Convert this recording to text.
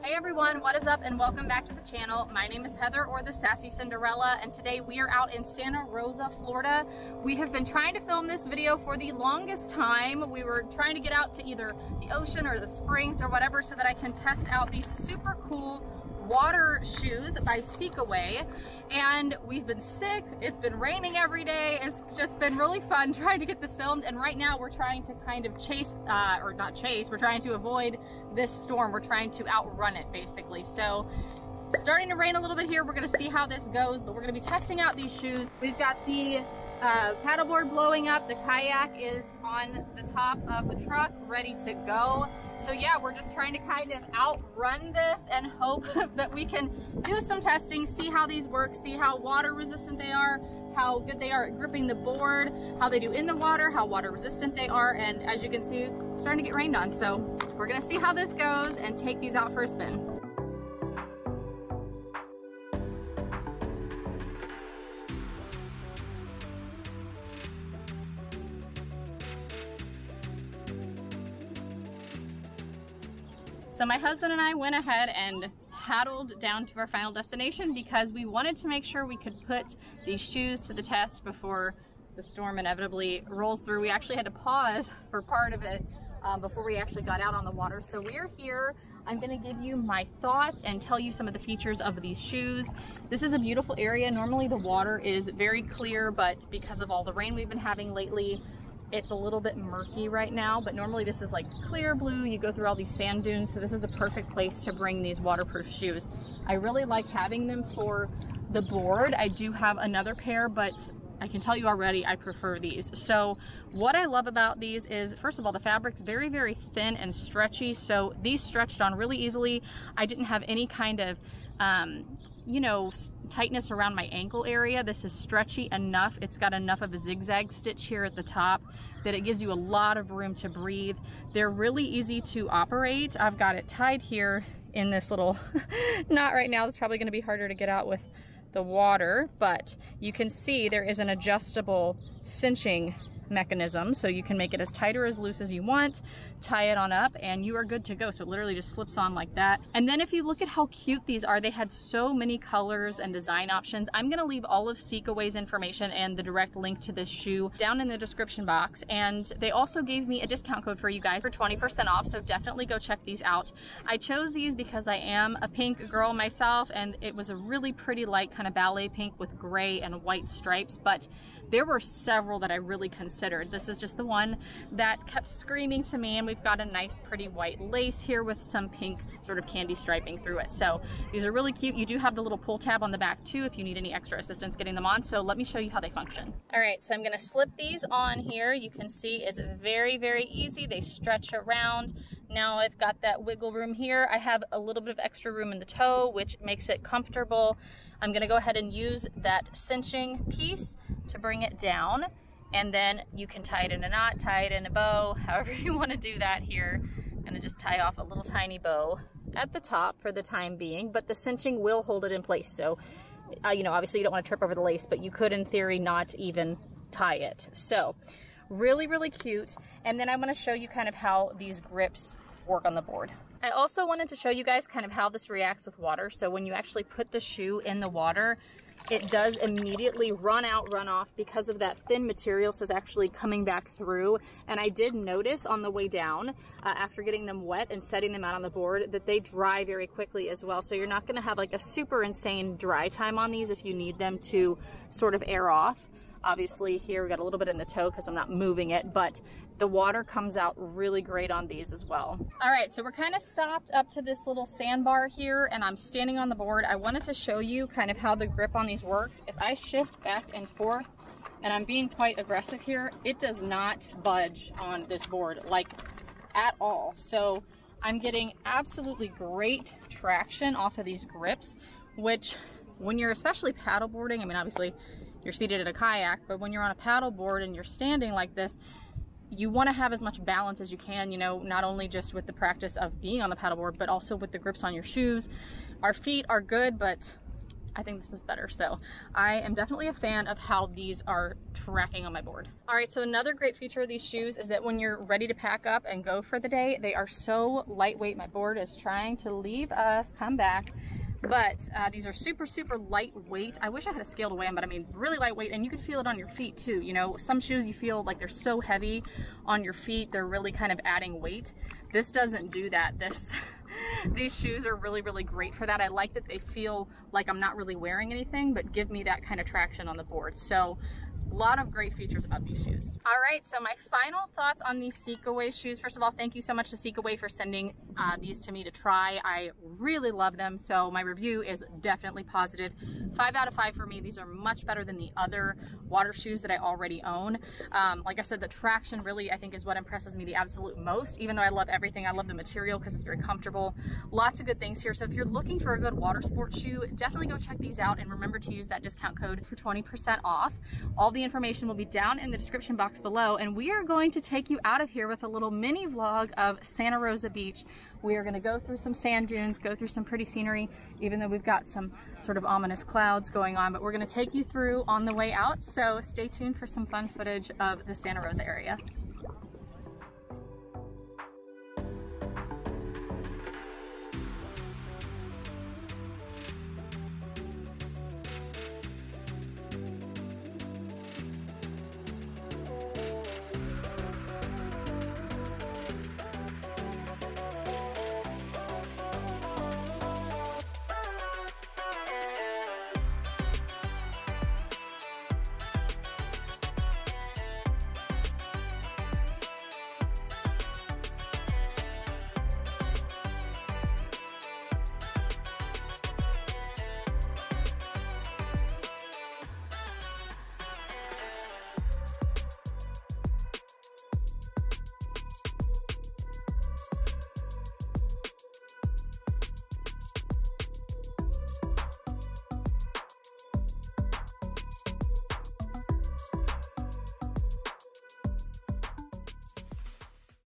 Hey everyone, what is up and welcome back to the channel. My name is Heather, or the Sassy Cinderella, and today we are out in Santa Rosa, Florida. We have been trying to film this video for the longest time. We were trying to get out to either the ocean or the springs or whatever so that I can test out these super cool water shoes by Seekaway. And we've been sick, it's been raining every day, it's just been really fun trying to get this filmed, and right now we're trying to kind of we're trying to avoid this storm. We're trying to outrun it basically. So it's starting to rain a little bit here. We're gonna see how this goes, but we're gonna be testing out these shoes. We've got the paddleboard blowing up, the kayak is on the top of the truck ready to go. So yeah, we're just trying to kind of outrun this and hope that we can do some testing, see how these work, see how water resistant they are, how good they are at gripping the board, how they do in the water, how water resistant they are, and as you can see, it's starting to get rained on. So we're gonna see how this goes and take these out for a spin. So my husband and I went ahead and paddled down to our final destination because we wanted to make sure we could put these shoes to the test before the storm inevitably rolls through. We actually had to pause for part of it before we actually got out on the water. So we're here. I'm gonna give you my thoughts and tell you some of the features of these shoes. This is a beautiful area. Normally the water is very clear, but because of all the rain we've been having lately, it's a little bit murky right now, but normally this is like clear blue. You go through all these sand dunes, so this is the perfect place to bring these waterproof shoes. I really like having them for the board. I do have another pair, but I can tell you already I prefer these. So what I love about these is, first of all, the fabric's very, very thin and stretchy, so these stretched on really easily. I didn't have any kind of you know, tightness around my ankle area. This is stretchy enough. It's got enough of a zigzag stitch here at the top that it gives you a lot of room to breathe. They're really easy to operate. I've got it tied here in this little knot right now. It's probably going to be harder to get out with the water, but you can see there is an adjustable cinching mechanism, so you can make it as tight or as loose as you want, tie it on up, and you are good to go. So it literally just slips on like that. And then if you look at how cute these are, they had so many colors and design options. I'm gonna leave all of Seekaway's information and the direct link to this shoe down in the description box, and they also gave me a discount code for you guys for 20% off, so definitely go check these out. I chose these because I am a pink girl myself, and it was a really pretty light kind of ballet pink with gray and white stripes, but there were several that I really considered. This is just the one that kept screaming to me, and we've got a nice pretty white lace here with some pink sort of candy striping through it. So these are really cute. You do have the little pull tab on the back too if you need any extra assistance getting them on. So let me show you how they function. All right, so I'm gonna slip these on here. You can see it's very, very easy. They stretch around. Now I've got that wiggle room here. I have a little bit of extra room in the toe, which makes it comfortable. I'm gonna go ahead and use that cinching piece to bring it down, and then you can tie it in a knot, tie it in a bow, however you want to do that here. I'm gonna just tie off a little tiny bow at the top for the time being, but the cinching will hold it in place. So, you know, obviously you don't want to trip over the lace, but you could in theory not even tie it. So really, really cute. And then I'm going to show you kind of how these grips work on the board. I also wanted to show you guys kind of how this reacts with water. So when you actually put the shoe in the water, it does immediately run out, run off because of that thin material, so it's actually coming back through. And I did notice on the way down, after getting them wet and setting them out on the board, that they dry very quickly as well. So you're not gonna have like a super insane dry time on these if you need them to sort of air off. Obviously here we got a little bit in the toe because I'm not moving it, but the water comes out really great on these as well. All right, so we're kind of stopped up to this little sandbar here, and I'm standing on the board. I wanted to show you kind of how the grip on these works. If I shift back and forth, and I'm being quite aggressive here, it does not budge on this board, like at all. So I'm getting absolutely great traction off of these grips, which when you're especially paddleboarding, I mean, obviously you're seated at a kayak, but when you're on a paddleboard and you're standing like this, you want to have as much balance as you can, you know, not only just with the practice of being on the paddleboard, but also with the grips on your shoes. Our feet are good, but I think this is better. So I am definitely a fan of how these are tracking on my board. All right, so another great feature of these shoes is that when you're ready to pack up and go for the day, they are so lightweight. My board is trying to leave us, come back. But these are super, super lightweight. I wish I had a scale to weigh them, but I mean, really lightweight, and you can feel it on your feet too. You know, some shoes you feel like they're so heavy on your feet, they're really kind of adding weight. This doesn't do that. These shoes are really, really great for that. I like that they feel like I'm not really wearing anything, but give me that kind of traction on the board. So a lot of great features about these shoes. All right, so my final thoughts on these Seekaway shoes. First of all, thank you so much to Seekaway for sending these to me to try. I really love them, so my review is definitely positive. 5 out of 5 for me. These are much better than the other water shoes that I already own. Like I said, the traction really, I think, is what impresses me the absolute most. Even though I love everything, I love the material because it's very comfortable. Lots of good things here. So if you're looking for a good water sports shoe, definitely go check these out, and remember to use that discount code for 20% off. All the information will be down in the description box below, and we are going to take you out of here with a little mini vlog of Santa Rosa Beach. We are going to go through some sand dunes, go through some pretty scenery, even though we've got some sort of ominous clouds going on, but we're going to take you through on the way out, so stay tuned for some fun footage of the Santa Rosa area.